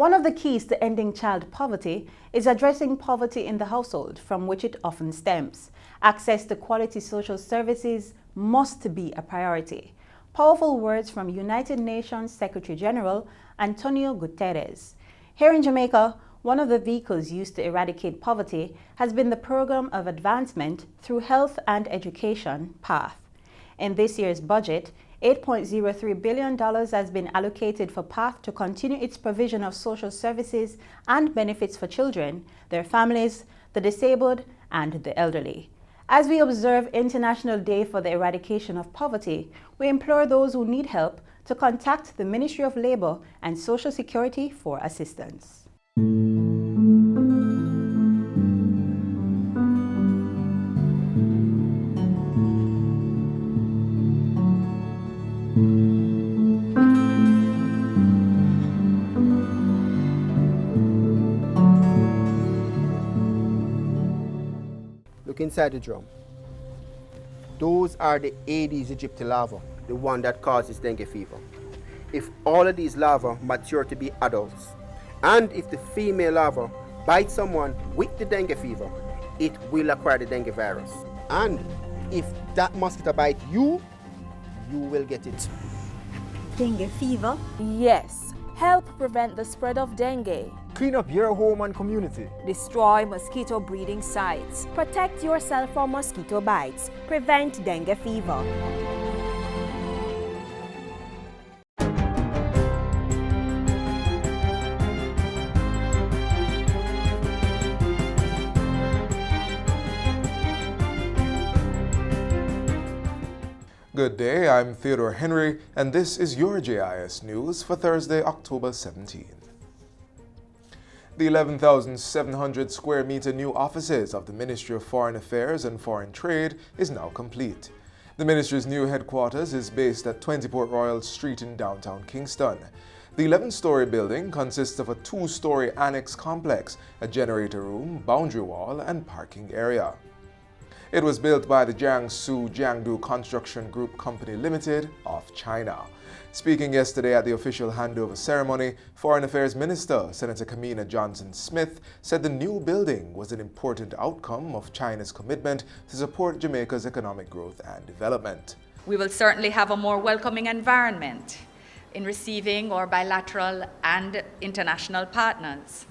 One of the keys to ending child poverty is addressing poverty in the household from which it often stems. Access to quality social services must be a priority. Powerful words from United Nations Secretary General Antonio Guterres. Here in Jamaica, one of the vehicles used to eradicate poverty has been the Program of Advancement through Health and Education, PATH. In this year's budget, $8.03 billion has been allocated for PATH to continue its provision of social services and benefits for children, their families, the disabled, and the elderly. As we observe International Day for the Eradication of Poverty, we implore those who need help to contact the Ministry of Labour and Social Security for assistance. Look inside the drum. Those are the Aedes aegypti larvae, the one that causes dengue fever. If all of these larvae mature to be adults, and if the female larva bites someone with the dengue fever, it will acquire the dengue virus. And if that mosquito bites you, you will get it. Dengue fever? Yes. Help prevent the spread of dengue. Clean up your home and community. Destroy mosquito breeding sites. Protect yourself from mosquito bites. Prevent dengue fever. Good day, I'm Theodore Henry, and this is your JIS News for Thursday, October 17. The 11,700 square meter new offices of the Ministry of Foreign Affairs and Foreign Trade is now complete. The ministry's new headquarters is based at 20 Port Royal Street in downtown Kingston. The 11-story building consists of a 2-story annex complex, a generator room, boundary wall, and parking area. It was built by the Jiangsu Jiangdu Construction Group Company Limited of China. Speaking yesterday at the official handover ceremony, Foreign Affairs Minister Senator Kamina Johnson-Smith said the new building was an important outcome of China's commitment to support Jamaica's economic growth and development. We will certainly have a more welcoming environment in receiving our bilateral and international partners.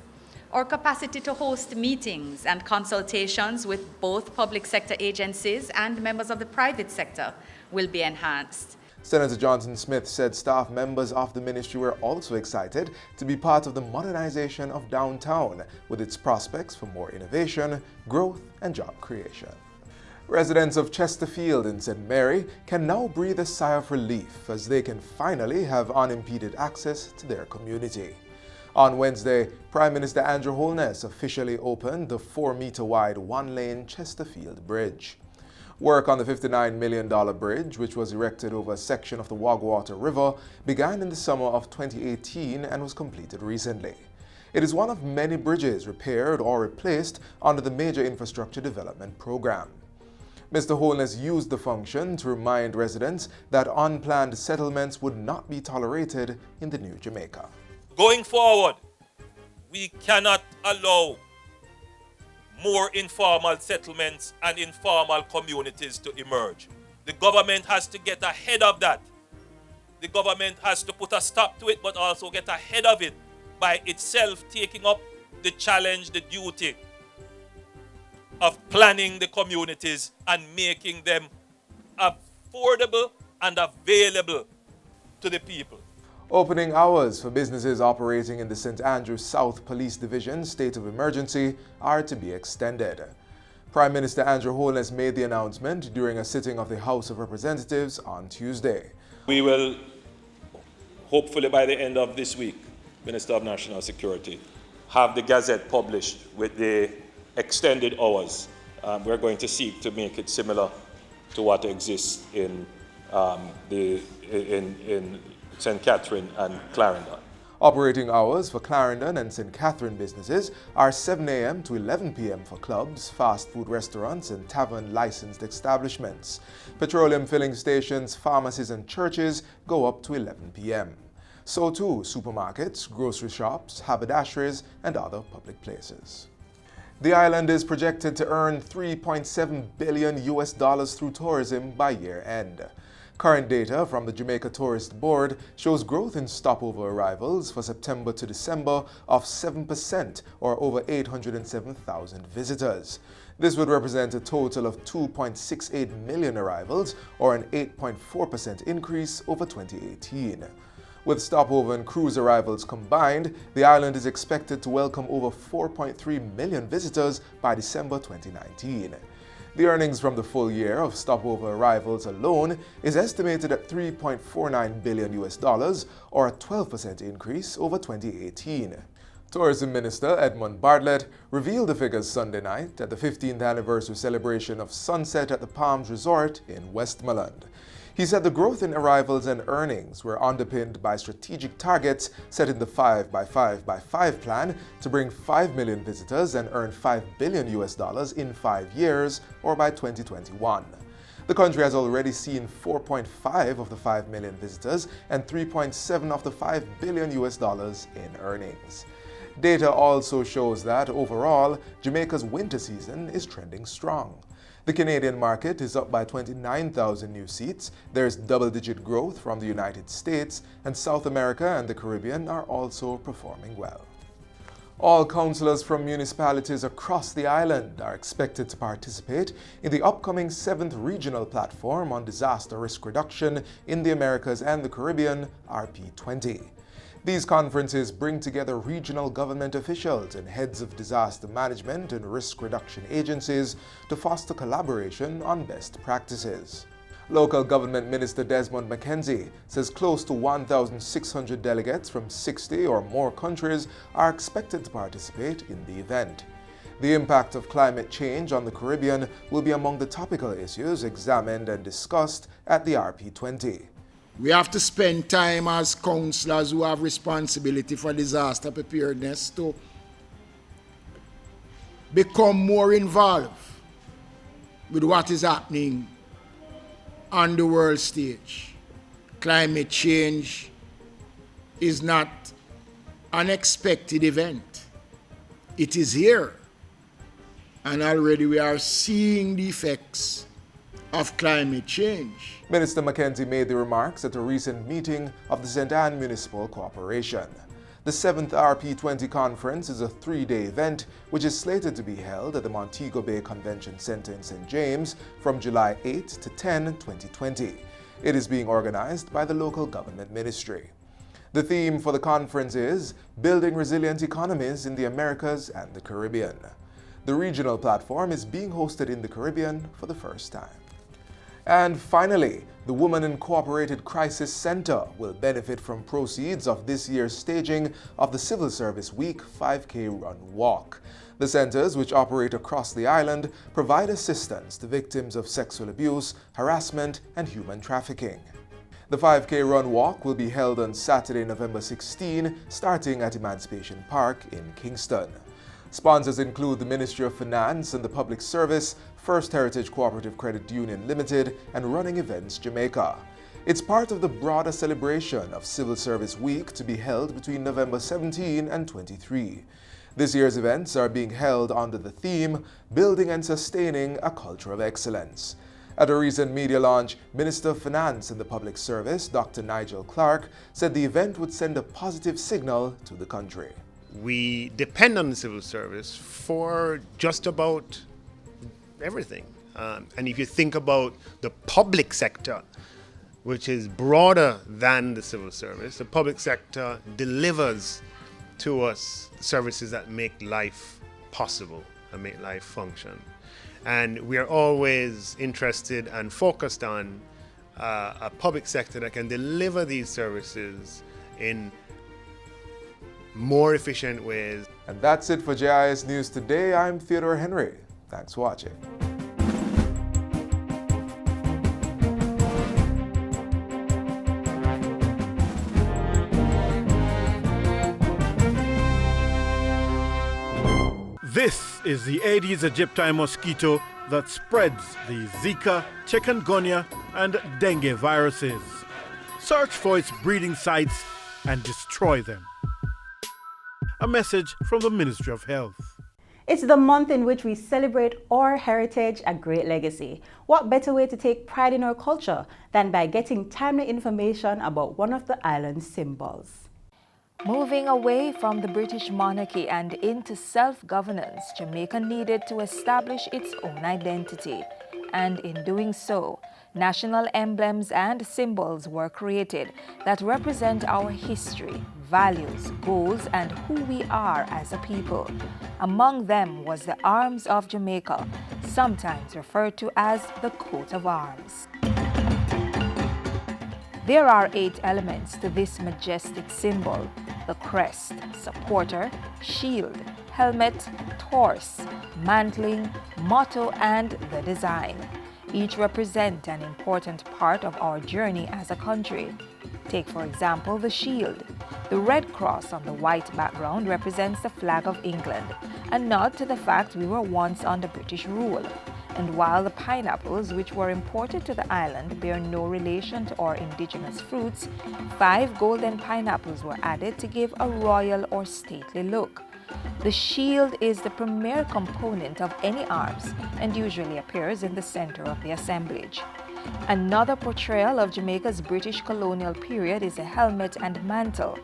Our capacity to host meetings and consultations with both public sector agencies and members of the private sector will be enhanced. Senator Johnson-Smith said staff members of the ministry were also excited to be part of the modernization of downtown, with its prospects for more innovation, growth, and job creation. Residents of Chesterfield in St. Mary can now breathe a sigh of relief as they can finally have unimpeded access to their community. On Wednesday, Prime Minister Andrew Holness officially opened the 4-meter-wide one-lane Chesterfield Bridge. Work on the $59 million bridge, which was erected over a section of the Wagwater River, began in the summer of 2018 and was completed recently. It is one of many bridges repaired or replaced under the Major Infrastructure Development Program. Mr. Holness used the function to remind residents that unplanned settlements would not be tolerated in the new Jamaica. Going forward, we cannot allow more informal settlements and informal communities to emerge. The government has to get ahead of that. The government has to put a stop to it, but also get ahead of it by itself taking up the challenge, the duty of planning the communities and making them affordable and available to the people. Opening hours for businesses operating in the St. Andrews South Police Division state of emergency are to be extended. Prime Minister Andrew Holness made the announcement during a sitting of the House of Representatives on Tuesday. We will, hopefully by the end of this week, Minister of National Security, have the Gazette published with the extended hours. We're going to seek to make it similar to what exists in St. Catherine and Clarendon. Operating hours for Clarendon and St. Catherine businesses are 7 a.m. to 11 p.m. for clubs, fast food restaurants, and tavern licensed establishments. Petroleum filling stations, pharmacies, and churches go up to 11 p.m. So too supermarkets, grocery shops, haberdasheries, and other public places. The island is projected to earn $3.7 billion through tourism by year end. Current data from the Jamaica Tourist Board shows growth in stopover arrivals for September to December of 7%, or over 807,000 visitors. This would represent a total of 2.68 million arrivals, or an 8.4% increase over 2018. With stopover and cruise arrivals combined, the island is expected to welcome over 4.3 million visitors by December 2019. The earnings from the full year of stopover arrivals alone is estimated at $3.49 billion, or a 12% increase over 2018. Tourism Minister Edmund Bartlett revealed the figures Sunday night at the 15th anniversary celebration of Sunset at the Palms Resort in Westmoreland. He said the growth in arrivals and earnings were underpinned by strategic targets set in the 5x5x5 plan to bring 5 million visitors and earn $5 billion in 5 years, or by 2021. The country has already seen 4.5 of the 5 million visitors and 3.7 of the $5 billion in earnings. Data also shows that overall, Jamaica's winter season is trending strong. The Canadian market is up by 29,000 new seats. There's double-digit growth from the United States, and South America and the Caribbean are also performing well. All councillors from municipalities across the island are expected to participate in the upcoming 7th Regional Platform on Disaster Risk Reduction in the Americas and the Caribbean, RP20. These conferences bring together regional government officials and heads of disaster management and risk reduction agencies to foster collaboration on best practices. Local Government Minister Desmond McKenzie says close to 1,600 delegates from 60 or more countries are expected to participate in the event. The impact of climate change on the Caribbean will be among the topical issues examined and discussed at the RP20. We have to spend time as councillors who have responsibility for disaster preparedness to become more involved with what is happening on the world stage. Climate change is not an unexpected event. It is here. And already we are seeing the effects of climate change. Minister McKenzie made the remarks at a recent meeting of the St. Ann Municipal Corporation. The 7th RP20 conference is a 3-day event which is slated to be held at the Montego Bay Convention Center in St. James from July 8 to 10, 2020. It is being organized by the local government ministry. The theme for the conference is Building Resilient Economies in the Americas and the Caribbean. The regional platform is being hosted in the Caribbean for the first time. And finally, the Women Incorporated Crisis Center will benefit from proceeds of this year's staging of the Civil Service Week 5K Run Walk. The centers, which operate across the island, provide assistance to victims of sexual abuse, harassment, and human trafficking. The 5K Run Walk will be held on Saturday, November 16, starting at Emancipation Park in Kingston. Sponsors include the Ministry of Finance and the Public Service, First Heritage Cooperative Credit Union Limited, and Running Events Jamaica. It's part of the broader celebration of Civil Service Week to be held between November 17 and 23. This year's events are being held under the theme, Building and Sustaining a Culture of Excellence. At a recent media launch, Minister of Finance and the Public Service, Dr. Nigel Clark, said the event would send a positive signal to the country. We depend on the civil service for just about everything. And if you think about the public sector, which is broader than the civil service, the public sector delivers to us services that make life possible and make life function. And we are always interested and focused on a public sector that can deliver these services in more efficient ways. And that's it for JIS News Today. I'm Theodore Henry. Thanks for watching. This is the Aedes aegypti mosquito that spreads the Zika, chikungunya, and dengue viruses. Search for its breeding sites and destroy them. A message from the Ministry of Health. It's the month in which we celebrate our heritage and great legacy. What better way to take pride in our culture than by getting timely information about one of the island's symbols? Moving away from the British monarchy and into self-governance, Jamaica needed to establish its own identity. And in doing so, national emblems and symbols were created that represent our history, values, goals, and who we are as a people. Among them was the Arms of Jamaica, sometimes referred to as the coat of arms. There are 8 elements to this majestic symbol: the crest, supporter, shield, helmet, torse, mantling, motto, and the design. Each represent an important part of our journey as a country. Take, for example, the shield. The red cross on the white background represents the flag of England, a nod to the fact we were once under British rule. And while the pineapples, which were imported to the island, bear no relation to our indigenous fruits, 5 golden pineapples were added to give a royal or stately look. The shield is the premier component of any arms and usually appears in the center of the assemblage. Another portrayal of Jamaica's British colonial period is the helmet and mantle.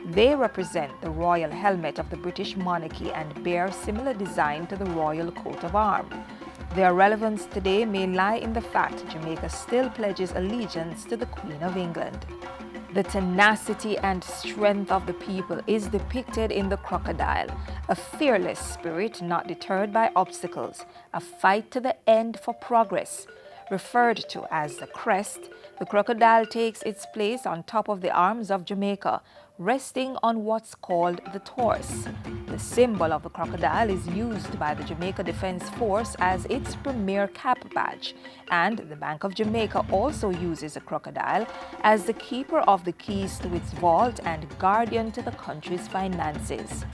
They represent the royal helmet of the British monarchy and bear similar design to the royal coat of arms. Their relevance today may lie in the fact Jamaica still pledges allegiance to the Queen of England. The tenacity and strength of the people is depicted in the crocodile, a fearless spirit not deterred by obstacles, a fight to the end for progress. Referred to as the crest, the crocodile takes its place on top of the arms of Jamaica, resting on what's called the torse. The symbol of the crocodile is used by the Jamaica Defense Force as its premier cap badge, and the Bank of Jamaica also uses a crocodile as the keeper of the keys to its vault and guardian to the country's finances.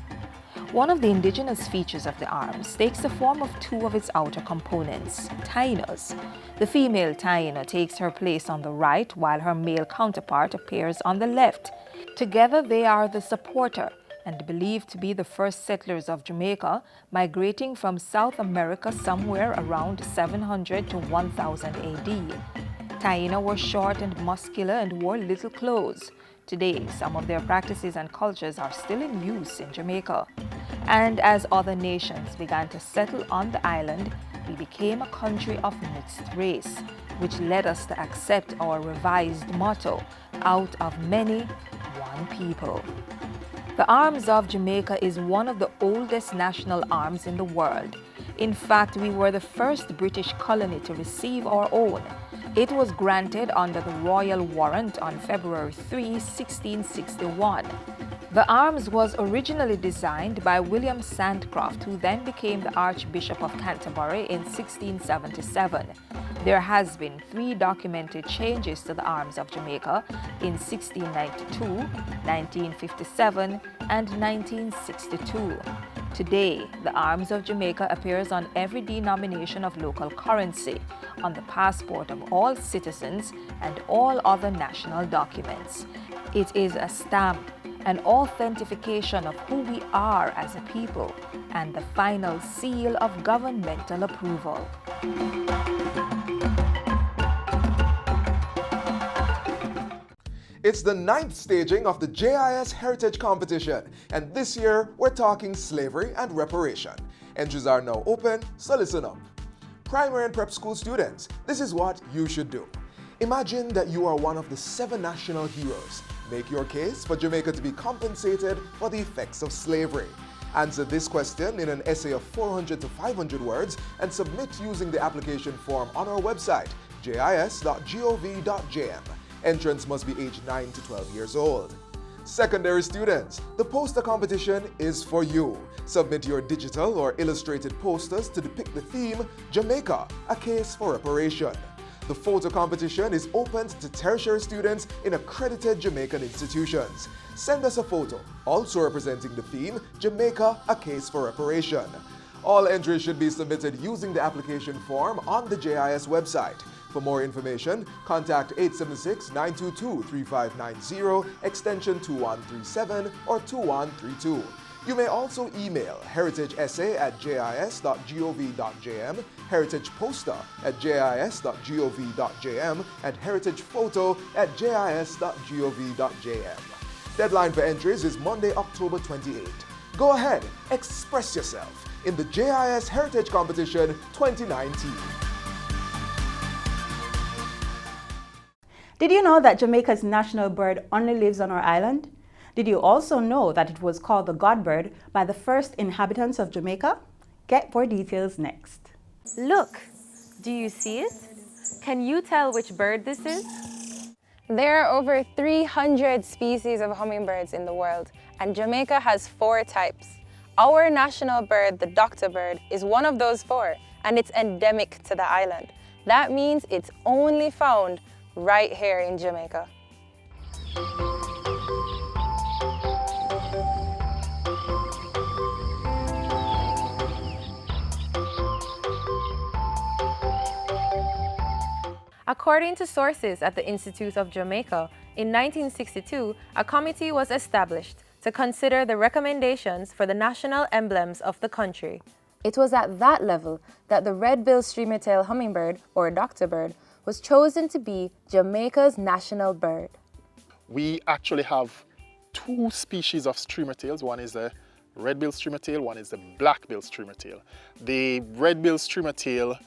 One of the indigenous features of the arms takes the form of 2 of its outer components, tainos. The female taino takes her place on the right while her male counterpart appears on the left. Together they are the supporter and believed to be the first settlers of Jamaica, migrating from South America somewhere around 700 to 1000 AD. Taino were short and muscular and wore little clothes. Today, some of their practices and cultures are still in use in Jamaica. And as other nations began to settle on the island, we became a country of mixed race, which led us to accept our revised motto, out of many, one people. The Arms of Jamaica is one of the oldest national arms in the world. In fact, we were the first British colony to receive our own. It was granted under the Royal Warrant on February 3, 1661. The arms was originally designed by William Sandcroft, who then became the Archbishop of Canterbury in 1677. There has been 3 documented changes to the arms of Jamaica in 1692, 1957, and 1962. Today, the Arms of Jamaica appears on every denomination of local currency, on the passport of all citizens, and all other national documents. It is a stamp, an authentication of who we are as a people, and the final seal of governmental approval. It's the 9th staging of the JIS Heritage Competition, and this year we're talking slavery and reparation. Entries are now open, so listen up. Primary and prep school students, this is what you should do. Imagine that you are one of the 7 national heroes. Make your case for Jamaica to be compensated for the effects of slavery. Answer this question in an essay of 400 to 500 words and submit using the application form on our website, jis.gov.jm. Entrants must be aged 9 to 12 years old. Secondary students, the poster competition is for you. Submit your digital or illustrated posters to depict the theme, Jamaica, a case for reparation. The photo competition is open to tertiary students in accredited Jamaican institutions. Send us a photo, also representing the theme, Jamaica, a case for reparation. All entries should be submitted using the application form on the JIS website. For more information, contact 876-922-3590, extension 2137 or 2132. You may also email heritageessay@jis.gov.jm, heritageposter@jis.gov.jm, and heritagephoto@jis.gov.jm. Deadline for entries is Monday, October 28. Go ahead, express yourself in the JIS Heritage Competition 2019. Did you know that Jamaica's national bird only lives on our island? Did you also know that it was called the God bird by the first inhabitants of Jamaica? Get more details next. Look, do you see it? Can you tell which bird this is? There are over 300 species of hummingbirds in the world, and Jamaica has 4 types. Our national bird, the doctor bird, is one of those 4, and it's endemic to the island. That means it's only found right here in Jamaica. According to sources at the Institute of Jamaica, in 1962, a committee was established to consider the recommendations for the national emblems of the country. It was at that level that the red-billed streamer-tailed hummingbird, or doctor bird, was chosen to be Jamaica's national bird. We actually have 2 species of streamer-tails. One is the red-billed streamer-tail, one is the black-billed streamer-tail. The red-billed streamer-tail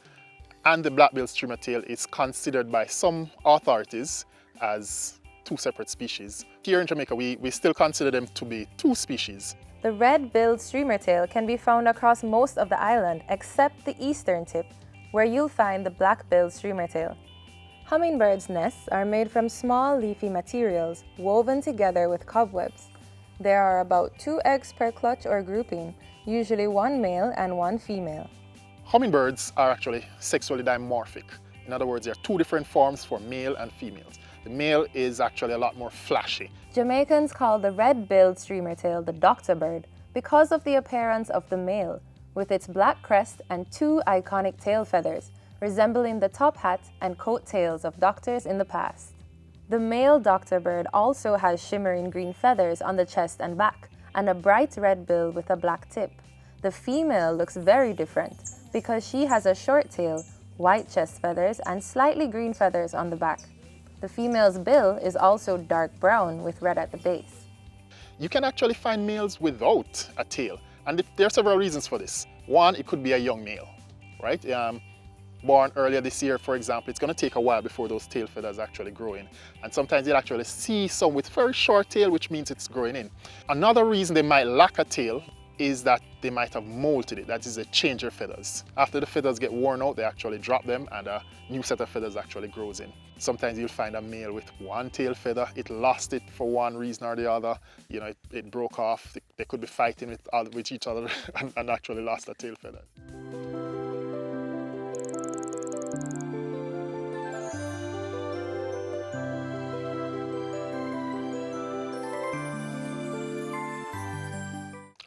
and the black-billed streamer-tail is considered by some authorities as 2 separate species. Here in Jamaica, we still consider them to be 2 species. The red-billed streamer-tail can be found across most of the island except the eastern tip, where you'll find the black-billed streamer-tail. Hummingbirds' nests are made from small leafy materials woven together with cobwebs. There are about 2 eggs per clutch or grouping, usually 1 male and 1 female. Hummingbirds are actually sexually dimorphic. In other words, there are 2 different forms for male and females. The male is actually a lot more flashy. Jamaicans call the red-billed streamer-tail the doctor bird because of the appearance of the male, with its black crest and 2 iconic tail feathers, resembling the top hat and coat tails of doctors in the past. The male doctor bird also has shimmering green feathers on the chest and back, and a bright red bill with a black tip. The female looks very different because she has a short tail, white chest feathers, and slightly green feathers on the back. The female's bill is also dark brown with red at the base. You can actually find males without a tail, and there are several reasons for this. One, it could be a young male, right? Born earlier this year, for example, it's going to take a while before those tail feathers actually grow in. And sometimes you'll actually see some with very short tail, which means it's growing in. Another reason they might lack a tail is that they might have molted it. That is, they change their feathers. After the feathers get worn out, they actually drop them and a new set of feathers actually grows in. Sometimes you'll find a male with 1 tail feather. It lost it for one reason or the other. You know, it broke off. They could be fighting with each other and actually lost a tail feather.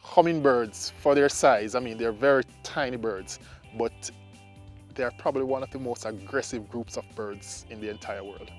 Hummingbirds, for their size, I mean, they're very tiny birds, but they're probably one of the most aggressive groups of birds in the entire world.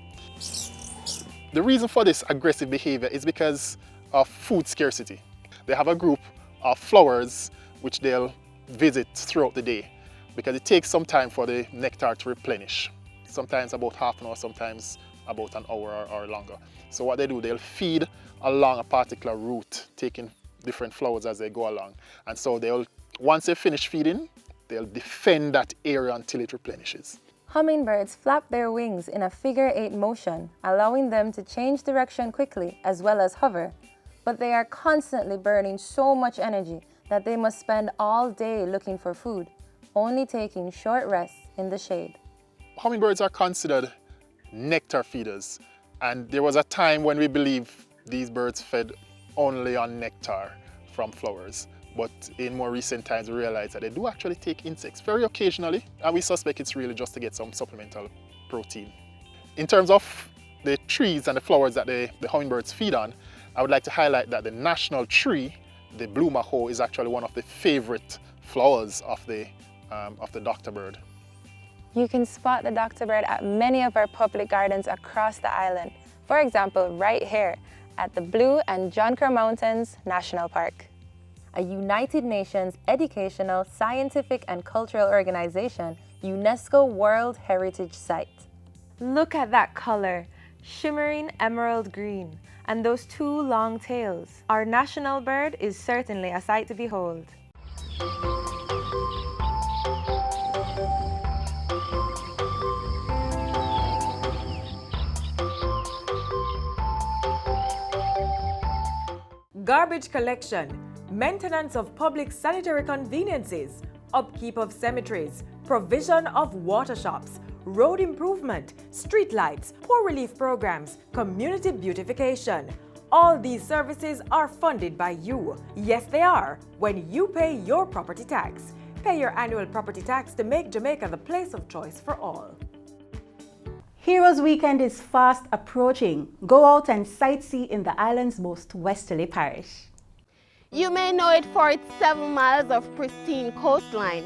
The reason for this aggressive behavior is because of food scarcity. They have a group of flowers which they'll visit throughout the day because it takes some time for the nectar to replenish. Sometimes about half an hour, sometimes about an hour or longer. So what they do, they'll feed along a particular route, taking different flowers as they go along. And so once they finish feeding, they'll defend that area until it replenishes. Hummingbirds flap their wings in a figure-8 motion, allowing them to change direction quickly as well as hover. But they are constantly burning so much energy that they must spend all day looking for food, only taking short rests in the shade. Hummingbirds are considered nectar feeders, and there was a time when we believed these birds fed only on nectar from flowers. But in more recent times, we realized that they do actually take insects very occasionally, and we suspect it's really just to get some supplemental protein. In terms of the trees and the flowers that the hummingbirds feed on, I would like to highlight that the national tree, the blue maho, is actually one of the favorite flowers of the doctor bird. You can spot the Dr. Bird at many of our public gardens across the island. For example, right here at the Blue and John Crow Mountains National Park. A United Nations educational, scientific and cultural organization, UNESCO World Heritage Site. Look at that color, shimmering emerald green, and those two long tails. Our national bird is certainly a sight to behold. Garbage collection, maintenance of public sanitary conveniences, upkeep of cemeteries, provision of water shops, road improvement, street lights, poor relief programs, community beautification. All these services are funded by you. Yes, they are, when you pay your property tax. Pay your annual property tax to make Jamaica the place of choice for all. Heroes Weekend is fast approaching. Go out and sightsee in the island's most westerly parish. You may know it for its 7 miles of pristine coastline,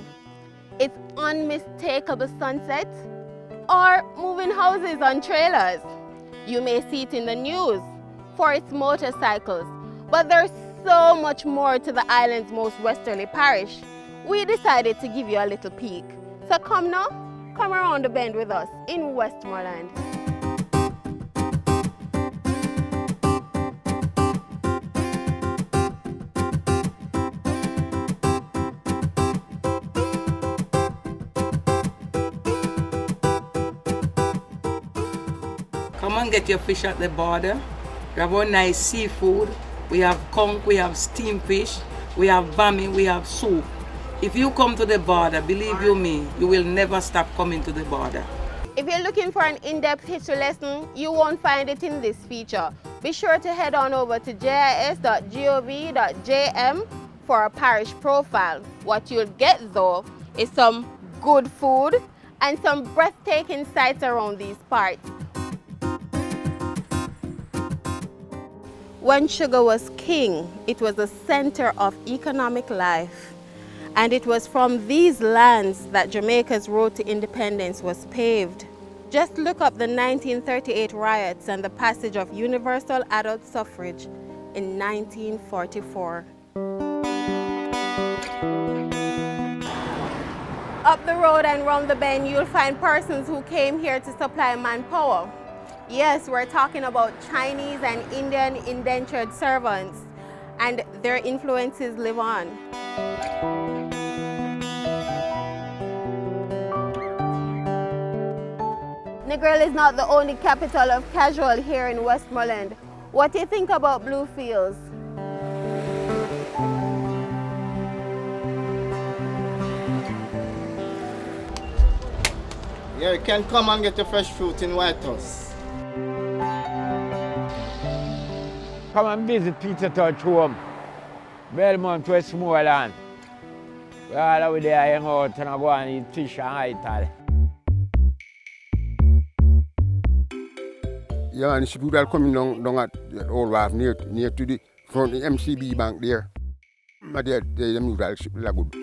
its unmistakable sunsets, or moving houses on trailers. You may see it in the news for its motorcycles, but there's so much more to the island's most westerly parish. We decided to give you a little peek. So come now, come around the bend with us in Westmoreland. Come and get your fish at the border. We have our nice seafood. We have conch, we have steamed fish, we have bami, we have soup. If you come to the border, believe you me, you will never stop coming to the border. If you're looking for an in-depth history lesson, you won't find it in this feature. Be sure to head on over to jis.gov.jm for a parish profile. What you'll get though is some good food and some breathtaking sights around these parts. When sugar was king, it was the center of economic life. And it was from these lands that Jamaica's road to independence was paved. Just look up the 1938 riots and the passage of universal adult suffrage in 1944. Up the road and round the bend, you'll find persons who came here to supply manpower. Yes, we're talking about Chinese and Indian indentured servants, and their influences live on. Negril is not the only capital of casual here in Westmoreland. What do you think about Bluefields? Yeah, you can come and get your fresh fruit in White House. Come and visit Peter Touch home, Belmont, Westmoreland. We're all over there hang out and go and eat fish and ital. Yeah, and people are coming down at the old wharf near to the front of the MCB bank there. But the mutual ship is good.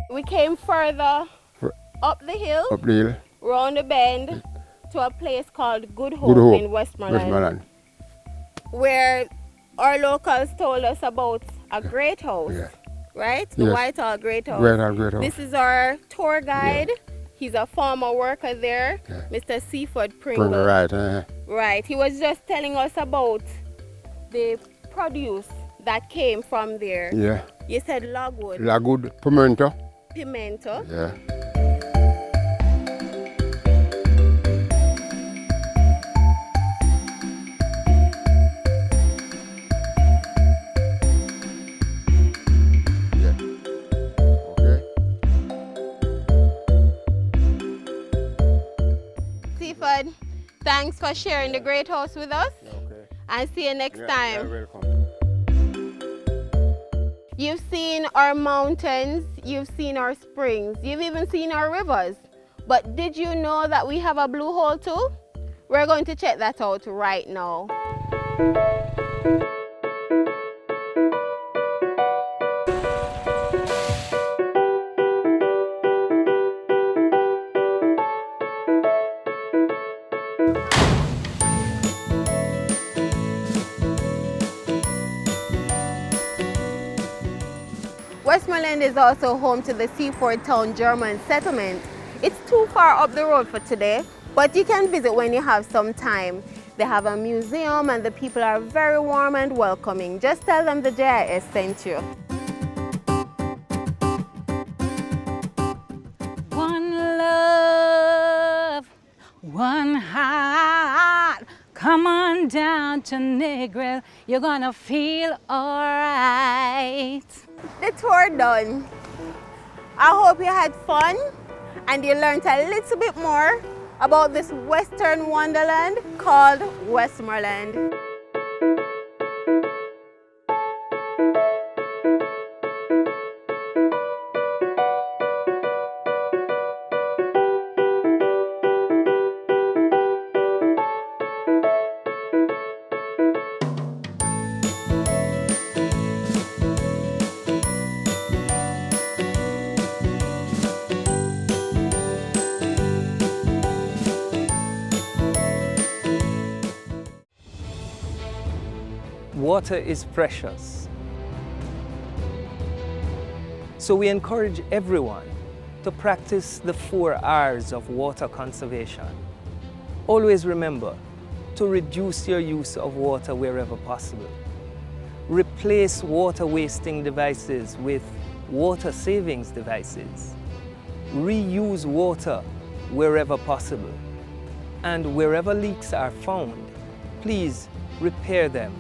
We came further up the hill, round the bend, to a place called Good Hope in Westmoreland, where our locals told us about a great house, right? The Whitehall Great House. Great House. This is our tour guide. He's a former worker there, Mr. Seaford Pringle. Right. He was just telling us about the produce that came from there. Yeah. You said logwood. Logwood, pimento. Pimento. Yeah. Seaford, thanks for sharing the great house with us. Okay. And see you next time. You're welcome. You've seen our mountains, you've seen our springs, you've even seen our rivers. But did you know that we have a blue hole too? We're going to check that out right now. Westmoreland is also home to the Seaford Town German settlement. It's too far up the road for today, but you can visit when you have some time. They have a museum and the people are very warm and welcoming. Just tell them the JIS sent you. One love, one heart. Come on down to Negril, you're gonna feel alright. The tour done. I hope you had fun and you learned a little bit more about this Western wonderland called Westmoreland. Water is precious. So we encourage everyone to practice the 4 R's of water conservation. Always remember to reduce your use of water wherever possible. Replace water wasting devices with water savings devices. Reuse water wherever possible. And wherever leaks are found, please repair them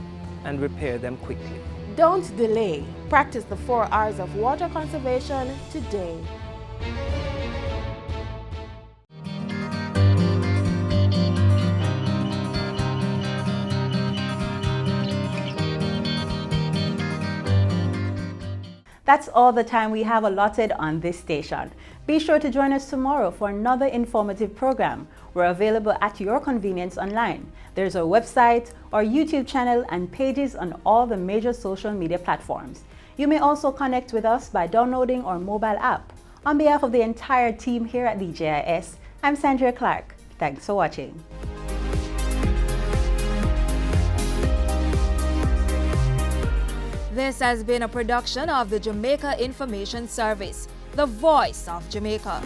and repair them quickly. Don't delay. Practice the 4 R's of water conservation today. That's all the time we have allotted on this station. Be sure to join us tomorrow for another informative program. We're available at your convenience online. There's our website, our YouTube channel, and pages on all the major social media platforms. You may also connect with us by downloading our mobile app. On behalf of the entire team here at the JIS, I'm Sandra Clark. Thanks for watching. This has been a production of the Jamaica Information Service, the voice of Jamaica.